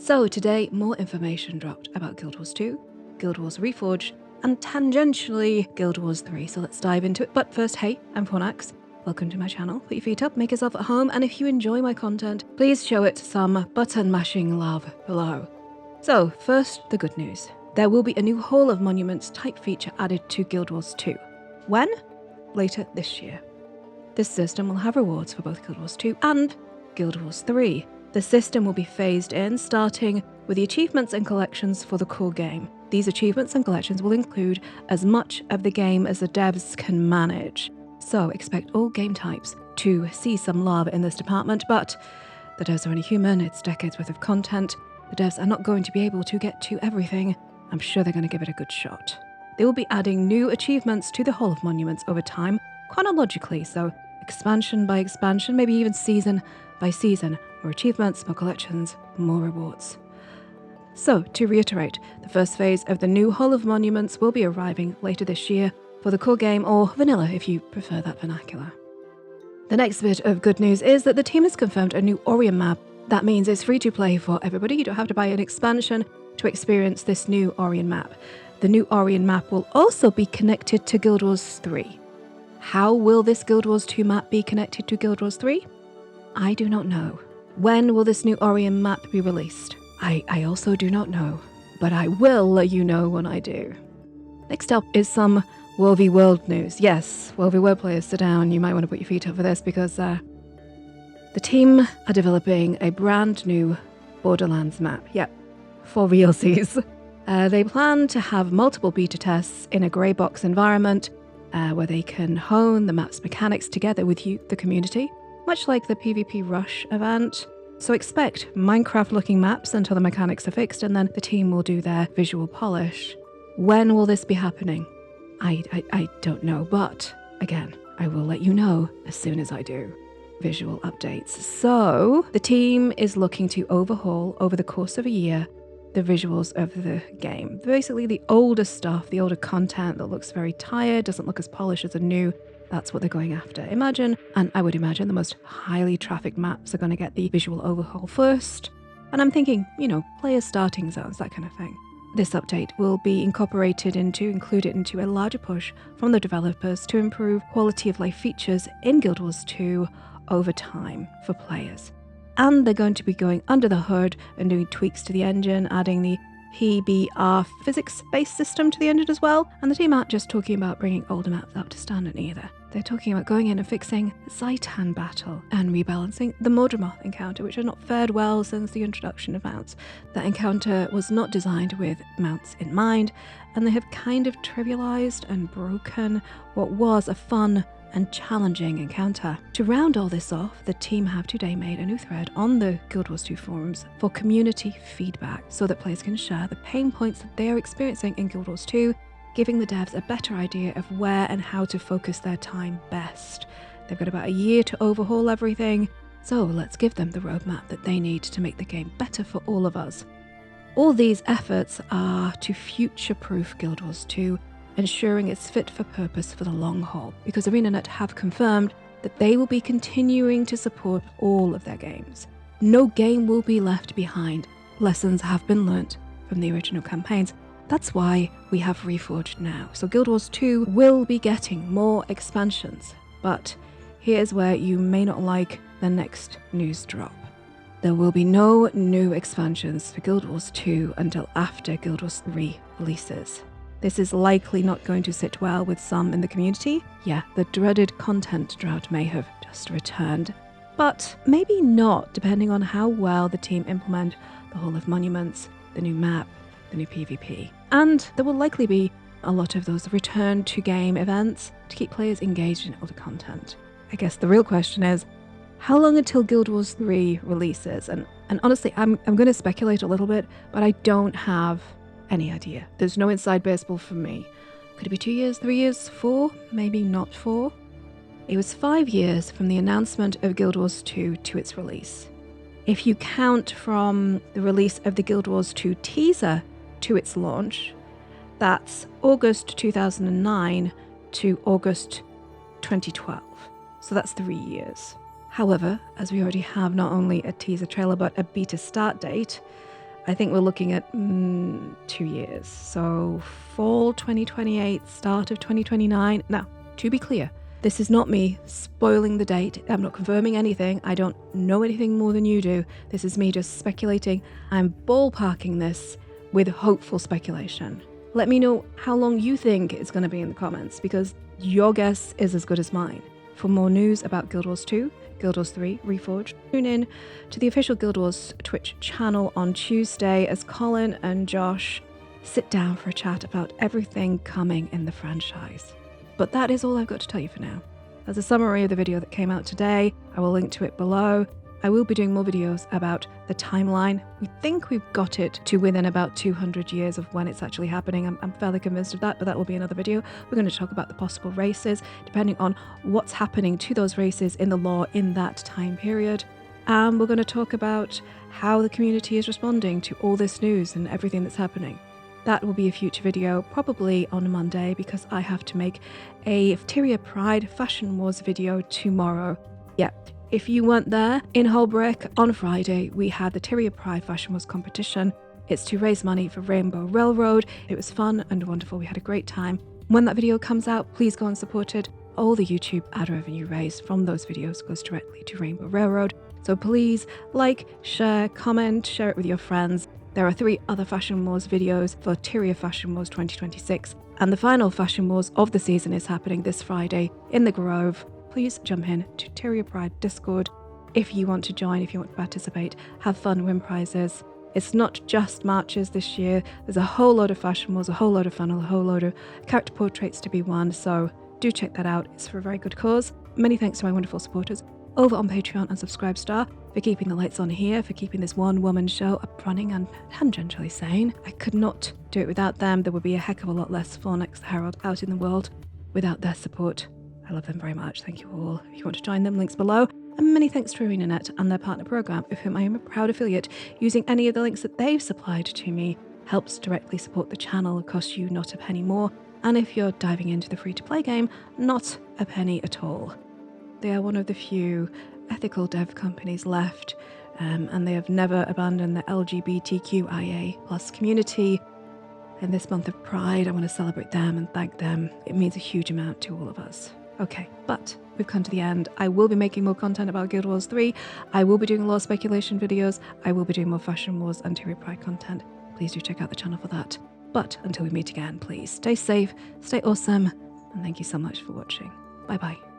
So today, more information dropped about Guild Wars 2, Guild Wars Reforged, and tangentially Guild Wars 3, so let's dive into it. But first, hey, I'm Fornax. Welcome to my channel. Put your feet up, make yourself at home, and if you enjoy my content, please show it some button-mashing love below. So, first, the good news. There will be a new Hall of Monuments type feature added to Guild Wars 2. When? Later this year. This system will have rewards for both Guild Wars 2 and Guild Wars 3. The system will be phased in, starting with the achievements and collections for the core game. These achievements and collections will include as much of the game as the devs can manage. So expect all game types to see some love in this department, but the devs are only human, it's decades worth of content. The devs are not going to be able to get to everything. I'm sure they're going to give it a good shot. They will be adding new achievements to the Hall of Monuments over time, chronologically, so expansion by expansion, maybe even season by season. More achievements, more collections, more rewards. So, to reiterate, the first phase of the new Hall of Monuments will be arriving later this year for the core game, or vanilla if you prefer that vernacular. The next bit of good news is that the team has confirmed a new Orion map. That means it's free to play for everybody. You don't have to buy an expansion to experience this new Orion map. The new Orion map will also be connected to Guild Wars 3. How will this Guild Wars 2 map be connected to Guild Wars 3? I do not know. When will this new Orion map be released? I also do not know, but I will let you know when I do. Next up is some World v World news. Yes, World v World players, sit down. You might want to put your feet up for this because the team are developing a brand new Borderlands map. Yep, for realsies. They plan to have multiple beta tests in a grey box environment where they can hone the map's mechanics together with you, the community, much like the PvP Rush event. So expect Minecraft-looking maps until the mechanics are fixed, and then the team will do their visual polish. When will this be happening? I don't know, but again, I will let you know as soon as I do. Visual updates. So the team is looking to overhaul over the course of a year the visuals of the game. Basically the older stuff, the older content that looks very tired, doesn't look as polished as the new. That's what they're going after. Imagine, and I would imagine the most highly trafficked maps are going to get the visual overhaul first. And I'm thinking, player starting zones, that kind of thing. This update will be included into a larger push from the developers to improve quality of life features in Guild Wars 2 over time for players. And they're going to be going under the hood and doing tweaks to the engine, adding the PBR physics-based system to the engine as well. And the team aren't just talking about bringing older maps up to standard either. They're talking about going in and fixing the Zaitan battle and rebalancing the Mordramoth encounter, which has not fared well since the introduction of mounts. That encounter was not designed with mounts in mind, and they have kind of trivialized and broken what was a fun and challenging encounter. To round all this off, the team have today made a new thread on the Guild Wars 2 forums for community feedback so that players can share the pain points that they are experiencing in Guild Wars 2, giving the devs a better idea of where and how to focus their time best. They've got about a year to overhaul everything, so let's give them the roadmap that they need to make the game better for all of us. All these efforts are to future-proof Guild Wars 2, ensuring it's fit for purpose for the long haul, because ArenaNet have confirmed that they will be continuing to support all of their games. No game will be left behind. Lessons have been learnt from the original campaigns. That's why we have Reforged now. So Guild Wars 2 will be getting more expansions, but here's where you may not like the next news drop. There will be no new expansions for Guild Wars 2 until after Guild Wars 3 releases. This is likely not going to sit well with some in the community. Yeah, the dreaded content drought may have just returned, but maybe not, depending on how well the team implement the Hall of Monuments, the new map, the new PvP. And there will likely be a lot of those return to game events to keep players engaged in older content. I guess the real question is, how long until Guild Wars 3 releases? And honestly, I'm going to speculate a little bit, but I don't have any idea. There's no inside baseball for me. Could it be 2 years, 3 years, 4? Maybe not 4. It was 5 years from the announcement of Guild Wars 2 to its release. If you count from the release of the Guild Wars 2 teaser to its launch, that's August 2009 to August 2012. So that's 3 years. However, as we already have not only a teaser trailer but a beta start date, I think we're looking at 2 years. So fall 2028, start of 2029. Now, to be clear, this is not me spoiling the date. I'm not confirming anything. I don't know anything more than you do. This is me just speculating. I'm ballparking this with hopeful speculation. Let me know how long you think it's going to be in the comments, because your guess is as good as mine. For more news about Guild Wars 2, Guild Wars 3 Reforged, tune in to the official Guild Wars Twitch channel on Tuesday as Colin and Josh sit down for a chat about everything coming in the franchise. But that is all I've got to tell you for now. As a summary of the video that came out today, I will link to it below. I will be doing more videos about the timeline. We think we've got it to within about 200 years of when it's actually happening. I'm fairly convinced of that, but that will be another video. We're going to talk about the possible races, depending on what's happening to those races in the lore in that time period. And we're going to talk about how the community is responding to all this news and everything that's happening. That will be a future video, probably on Monday, because I have to make a Tyria Pride Fashion Wars video tomorrow. Yeah, if you weren't there, in Holbrook on Friday, we had the Tyria Pride Fashion Wars competition. It's to raise money for Rainbow Railroad. It was fun and wonderful. We had a great time. When that video comes out, please go and support it. All the YouTube ad revenue raised from those videos goes directly to Rainbow Railroad. So please like, share, comment, share it with your friends. There are 3 other Fashion Wars videos for Tyria Fashion Wars 2026, and the final Fashion Wars of the season is happening this Friday in the Grove. Please jump in to Tyria Pride Discord if you want to join, if you want to participate, have fun, win prizes. It's not just marches this year. There's a whole load of Fashion Wars, a whole load of fun, a whole load of character portraits to be won, so do check that out. It's for a very good cause. Many thanks to my wonderful supporters over on Patreon and Subscribestar for keeping the lights on here, for keeping this one-woman show up running and tangentially sane. I could not do it without them. There would be a heck of a lot less Fornax Herald out in the world without their support. I love them very much. Thank you all. If you want to join them, links below. And many thanks to ArenaNet and their partner program, of whom I am a proud affiliate. Using any of the links that they've supplied to me helps directly support the channel. It costs you not a penny more. And if you're diving into the free-to-play game, not a penny at all. They are one of the few ethical dev companies left, and they have never abandoned the LGBTQIA+ community. In this month of Pride, I want to celebrate them and thank them. It means a huge amount to all of us. Okay, but we've come to the end. I will be making more content about Guild Wars 3. I will be doing lore speculation videos. I will be doing more Fashion Wars and Tyria Pride content. Please do check out the channel for that. But until we meet again, please stay safe, stay awesome, and thank you so much for watching. Bye bye.